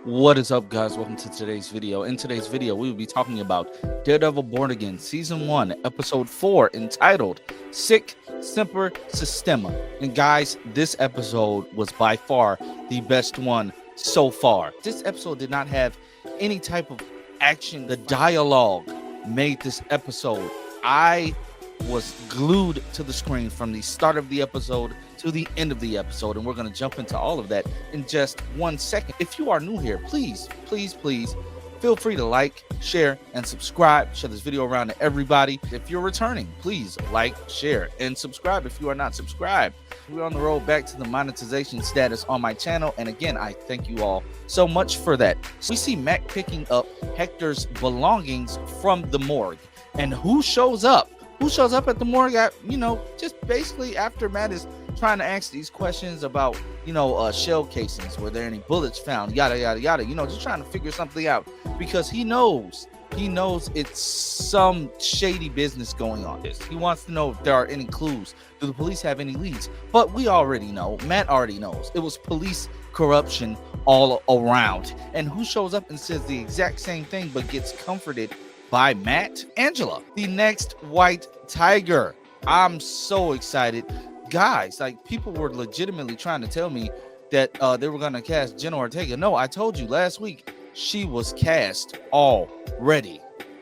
What is up, guys? Welcome to today's video. In today's video, we will be talking about Daredevil Born Again Season 1, Episode 4, entitled Sic Semper Systema. And guys, this episode was by far the best one so far. This episode did not have any type of action. The dialogue made this episode. I was glued to the screen from the start of the episode to the end of the episode, and we're going to jump into all of that in just 1 second. If you are new here, please feel free to like, share, and subscribe. Share this video around to everybody. If you're returning, please like, share, and subscribe if you are not subscribed. We're on the road back to the monetization status on my channel, and again, I thank you all so much for that. So we see Matt picking up Hector's belongings from the morgue, and who shows up? Who shows up at the morgue at, just basically after Matt is trying to ask these questions about, shell casings, were there any bullets found, yada, yada, yada, just trying to figure something out because he knows it's some shady business going on. He wants to know if there are any clues. Do the police have any leads? But we already know, Matt already knows, it was police corruption all around. And who shows up and says the exact same thing but gets comforted by Matt? Angela, the next white tiger. I'm so excited, guys. Like, people were legitimately trying to tell me that they were going to cast Jenna Ortega. No, I told you last week she was cast already.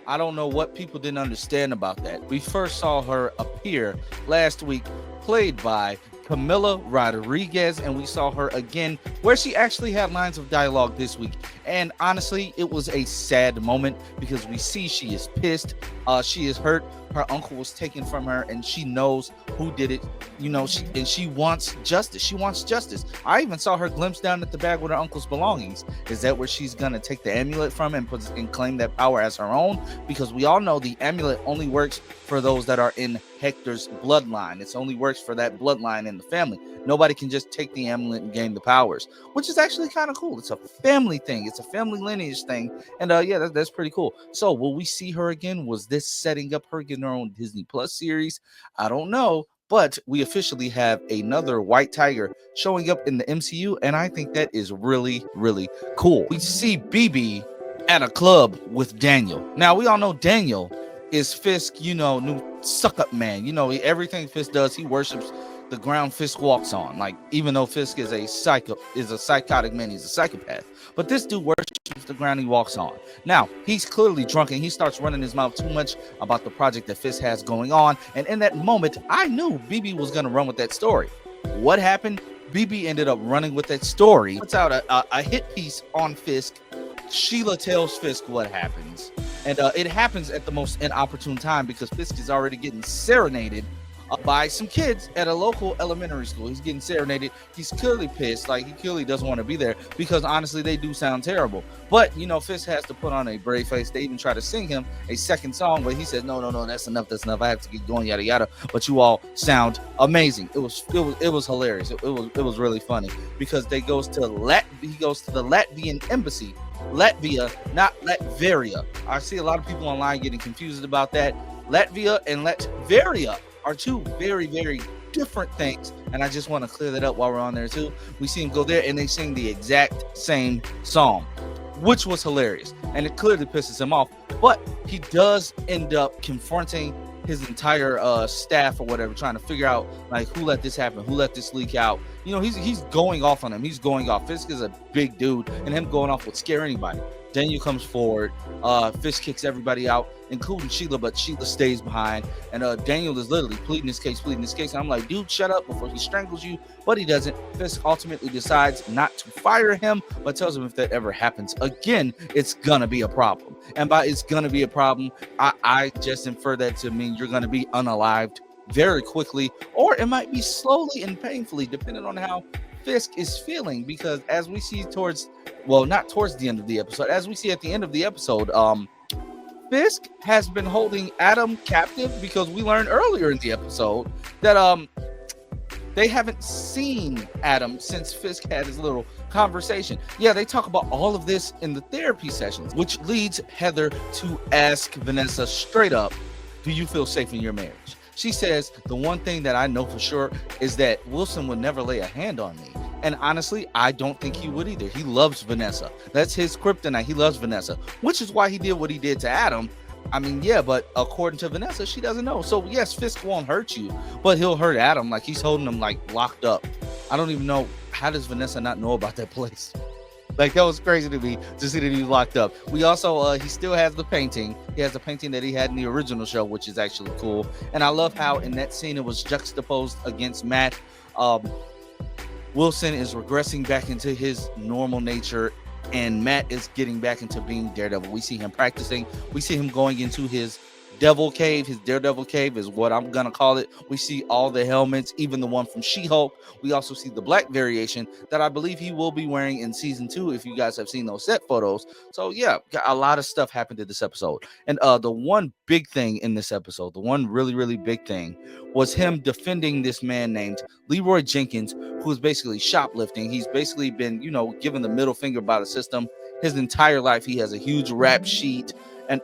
I don't know what people didn't understand about that. We first saw her appear last week, played by Camila Rodriguez, and we saw her again where she actually had lines of dialogue this week. And honestly, it was a sad moment because we see she is pissed. She is hurt. Her uncle was taken from her, and she knows who did it. She wants justice. She wants justice. I even saw her glimpse down at the bag with her uncle's belongings. Is that where she's gonna take the amulet from and claim that power as her own? Because we all know the amulet only works for those that are in Hector's bloodline. It only works for that bloodline in the family. Nobody can just take the amulet and gain the powers, which is actually kind of cool. It's a family thing. It's a family lineage thing. And yeah, that's pretty cool. So will we see her again? Was this setting up her getting her own Disney Plus series? I don't know. But we officially have another white tiger showing up in the MCU, and I think that is really, really cool. We see BB at a club with Daniel. Now, we all know Daniel is Fisk, new suck-up man. Everything Fisk does, he worships the ground Fisk walks on. Like, even though Fisk is a psychotic man, he's a psychopath. But this dude worships the ground he walks on. Now, he's clearly drunk, and he starts running his mouth too much about the project that Fisk has going on. And in that moment, I knew BB was going to run with that story. What happened? BB ended up running with that story. Puts out a hit piece on Fisk. Sheila tells Fisk what happens. And it happens at the most inopportune time because Fisk is already getting serenaded by some kids at a local elementary school. He's getting serenaded. He's clearly pissed. Like, he clearly doesn't want to be there because honestly, they do sound terrible. But Fisk has to put on a brave face. They even try to sing him a second song, but he says, no, that's enough. I have to get going, yada yada. But you all sound amazing. It was hilarious. It was really funny because he goes to the Latvian embassy. Latvia, not Latveria. I see a lot of people online getting confused about that. Latvia and Latveria are two very, very different things, and I just want to clear that up while we're on there too. We see him go there and they sing the exact same song, which was hilarious, and it clearly pisses him off. But he does end up confronting his entire staff or whatever, trying to figure out like who let this happen, who let this leak out. He's going off on him. He's going off. Fisk is a big dude, and him going off would scare anybody. Daniel comes forward. Fisk kicks everybody out, including Sheila, but Sheila stays behind. And Daniel is literally pleading his case. And I'm like, dude, shut up before he strangles you. But he doesn't. Fisk ultimately decides not to fire him, but tells him if that ever happens again, it's gonna be a problem. And by it's gonna be a problem, I just infer that to mean you're gonna be unalived very quickly, or it might be slowly and painfully, depending on how Fisk is feeling. Because as we see not towards the end of the episode, as we see at the end of the episode, Fisk has been holding Adam captive because we learned earlier in the episode that they haven't seen Adam since Fisk had his little conversation. Yeah, they talk about all of this in the therapy sessions, which leads Heather to ask Vanessa straight up, do you feel safe in your marriage? She says, the one thing that I know for sure is that Wilson would never lay a hand on me. And honestly, I don't think he would either. He loves Vanessa. That's his kryptonite. He loves Vanessa, which is why he did what he did to Adam. I mean, yeah, but according to Vanessa, she doesn't know. So yes, Fisk won't hurt you, but he'll hurt Adam. Like, he's holding him like locked up. I don't even know, how does Vanessa not know about that place? Like, that was crazy to me to see that he was locked up. We also, he still has the painting. He has the painting that he had in the original show, which is actually cool. And I love how in that scene it was juxtaposed against Matt. Wilson is regressing back into his normal nature, and Matt is getting back into being Daredevil. We see him practicing. We see him going into his devil cave. His Daredevil cave is what I'm gonna call it. We see all the helmets, even the one from She-Hulk. We also see the black variation that I believe he will be wearing in season 2, if you guys have seen those set photos. So yeah, a lot of stuff happened in this episode. And the one big thing in this episode, the one really big thing, was him defending this man named Leroy Jenkins, who is basically shoplifting. He's basically been, given the middle finger by the system his entire life. He has a huge rap sheet, and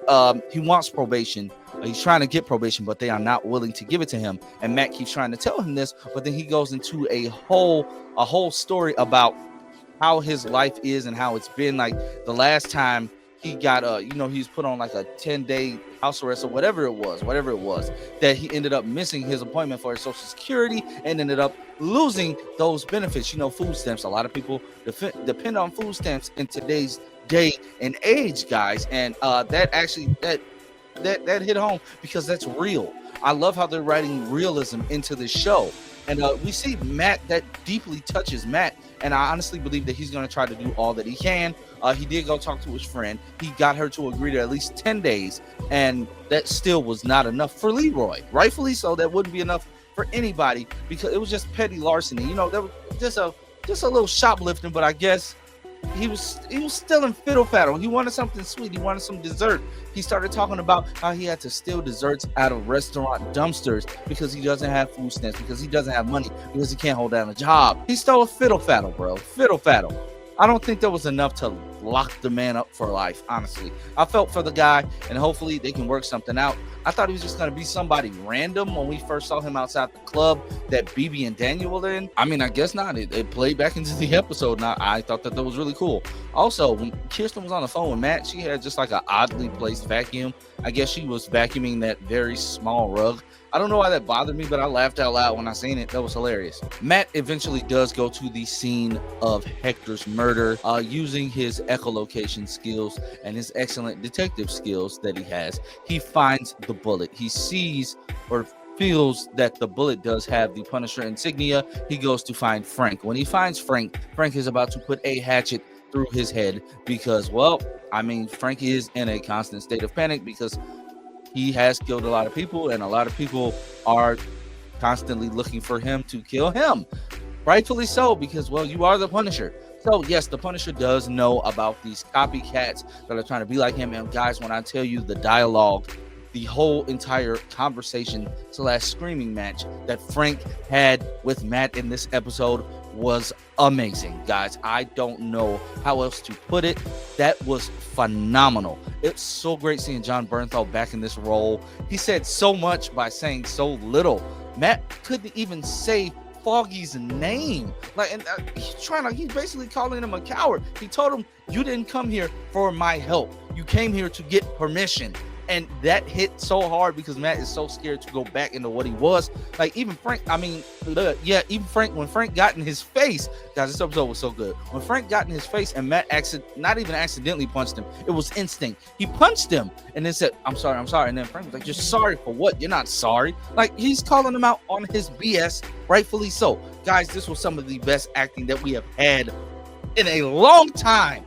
he wants probation. He's trying to get probation, but they are not willing to give it to him. And Matt keeps trying to tell him this, but then he goes into a whole story about how his life is and how it's been. Like, the last time he got he's put on like a 10-day house arrest or whatever it was, that he ended up missing his appointment for his Social Security and ended up losing those benefits, food stamps. A lot of people depend on food stamps in today's day and age, guys. And that hit home, because that's real. I love how they're writing realism into the show. And we see Matt, that deeply touches Matt. And I honestly believe that he's going to try to do all that he can. He did go talk to his friend. He got her to agree to at least 10 days. And that still was not enough for Leroy. Rightfully so. That wouldn't be enough for anybody, because it was just petty larceny. That was just a little shoplifting, but I guess he was still in fiddle faddle. He wanted something sweet. He wanted some dessert. He started talking about how he had to steal desserts out of restaurant dumpsters because he doesn't have food stamps, because he doesn't have money, because he can't hold down a job. He stole a fiddle faddle, bro. Fiddle faddle. I don't think that was enough to lock the man up for life, honestly. I felt for the guy, and hopefully they can work something out. I thought he was just going to be somebody random when we first saw him outside the club that BB and Daniel were in. I mean, I guess not. It played back into the episode, and I thought that was really cool. Also, when Kirsten was on the phone with Matt, she had just like an oddly placed vacuum. I guess she was vacuuming that very small rug. I don't know why that bothered me, but I laughed out loud when I seen it. That was hilarious. Matt eventually does go to the scene of Hector's murder, using his echolocation skills and his excellent detective skills that he has. He finds the bullet. He sees or feels that the bullet does have the Punisher insignia. He goes to find Frank. When he finds Frank is about to put a hatchet through his head because, Frank is in a constant state of panic because he has killed a lot of people, and a lot of people are constantly looking for him to kill him. Rightfully so, because, you are the Punisher. So, yes, the Punisher does know about these copycats that are trying to be like him. And, guys, when I tell you the dialogue, the whole entire conversation / screaming match that Frank had with Matt in this episode was amazing, guys. I don't know how else to put it. That was phenomenal. It's so great seeing John Bernthal back in this role. He said so much by saying so little. Matt couldn't even say Foggy's name. He's basically calling him a coward. He told him, "You didn't come here for my help. You came here to get permission." And that hit so hard because Matt is so scared to go back into what he was. Even Frank, when Frank got in his face, guys, this episode was so good. When Frank got in his face and Matt not even accidentally punched him, it was instinct. He punched him and then said, I'm sorry. And then Frank was like, "You're sorry for what? You're not sorry." He's calling him out on his BS, rightfully so. Guys, this was some of the best acting that we have had in a long time.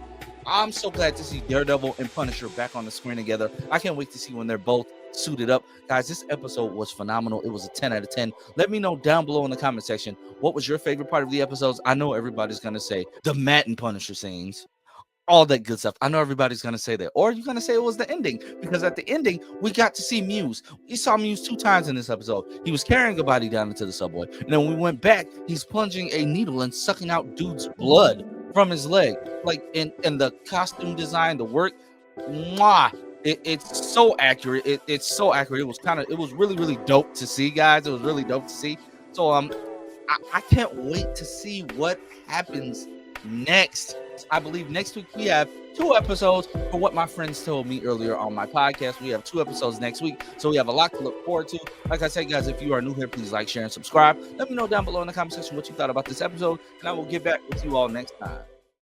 I'm so glad to see Daredevil and Punisher back on the screen together. I can't wait to see when they're both suited up. Guys, this episode was phenomenal. It was a 10 out of 10. Let me know down below in the comment section, what was your favorite part of the episodes? I know everybody's going to say the Matt and Punisher scenes, all that good stuff. I know everybody's going to say that. Or you're going to say it was the ending, because at the ending, we got to see Muse. We saw Muse 2 times in this episode. He was carrying a body down into the subway. And then when we went back, he's plunging a needle and sucking out dude's blood from his leg. In the costume design, the work, it's so accurate. It's so accurate. It was really dope to see, guys. It was really dope to see. So I can't wait to see what happens next. I believe next week we have 2 episodes. For what my friends told me earlier on my podcast, we have 2 episodes next week, so we have a lot to look forward to. Like I said, guys, if you are new here, please like, share, and subscribe. Let me know down below in the comment section what you thought about this episode, and I will get back with you all next time.